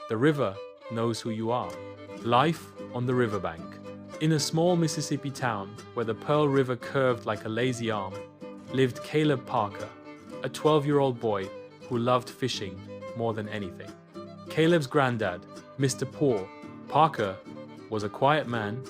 The river knows who you are. Life on the riverbank. In a small Mississippi town where the Pearl River curved like a lazy arm, lived Caleb Parker, a 12-year-old boy who loved fishing more than anything. Caleb's granddad, Mr. Paul Parker, was a quiet man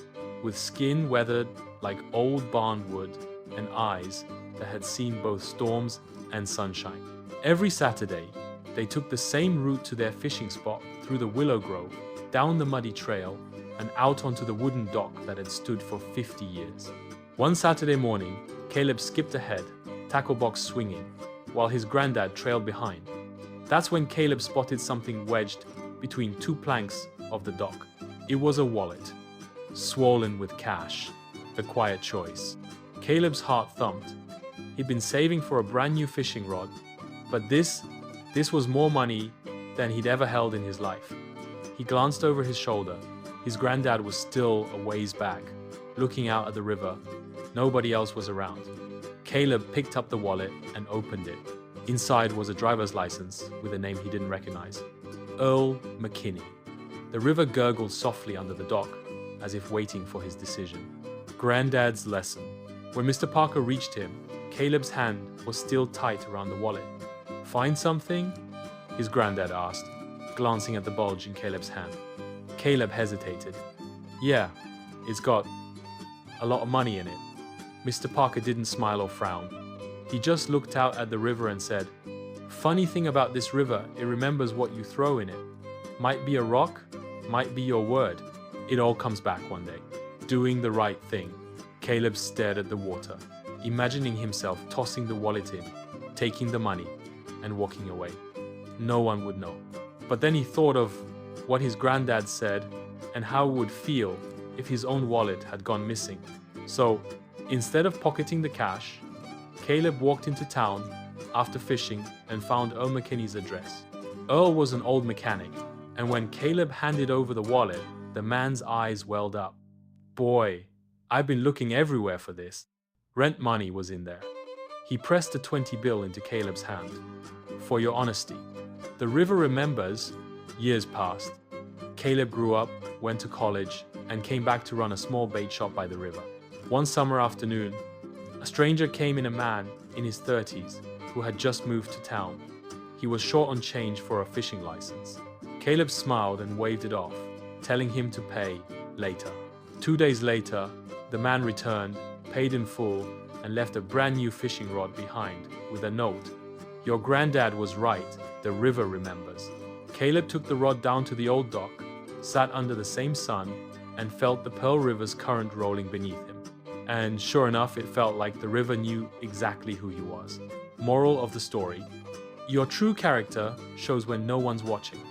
with skin weathered like old barn wood and eyes that had seen both storms and sunshine. Every Saturday, they took the same route to their fishing spot through the willow grove, down the muddy trail, and out onto the wooden dock that had stood for 50 years. One Saturday morning, Caleb skipped ahead, tackle box swinging, while his granddad trailed behind. That's when Caleb spotted something wedged between two planks of the dock. It was a wallet, swollen with cash, the quiet choice. Caleb's heart thumped. He'd been saving for a brand new fishing rod, but this was more money than he'd ever held in his life. He glanced over his shoulder. His granddad was still a ways back, looking out at the river. Nobody else was around. Caleb picked up the wallet and opened it. Inside was a driver's license with a name he didn't recognize. Earl McKinney. The river gurgled softly under the dock, as if waiting for his decision. Granddad's lesson. When Mr. Parker reached him, Caleb's hand was still tight around the wallet. "Find something?" his granddad asked, glancing at the bulge in Caleb's hand. Caleb hesitated. "Yeah, it's got a lot of money in it." Mr. Parker didn't smile or frown. He just looked out at the river and said, "Funny thing about this river, it remembers what you throw in it. Might be a rock, might be your word. It all comes back one day." Doing the right thing. Caleb stared at the water, imagining himself tossing the wallet in, taking the money, and walking away. No one would know. But then he thought of what his granddad said and how it would feel if his own wallet had gone missing. So, instead of pocketing the cash, Caleb walked into town after fishing and found Earl McKinney's address. Earl was an old mechanic, and when Caleb handed over the wallet, the man's eyes welled up. "Boy, I've been looking everywhere for this." Rent money was in there. He pressed a 20 bill into Caleb's hand. "For your honesty." The river remembers. Years passed. Caleb grew up, went to college, and came back to run a small bait shop by the river. One summer afternoon, a stranger came in, a man in his 30s who had just moved to town. He was short on change for a fishing license. Caleb smiled and waved it off, telling him to pay later. 2 days later, the man returned, paid in full, and left a brand new fishing rod behind with a note. "Your granddad was right, the river remembers." Caleb took the rod down to the old dock, sat under the same sun, and felt the Pearl River's current rolling beneath him. And sure enough, it felt like the river knew exactly who he was. Moral of the story: your true character shows when no one's watching.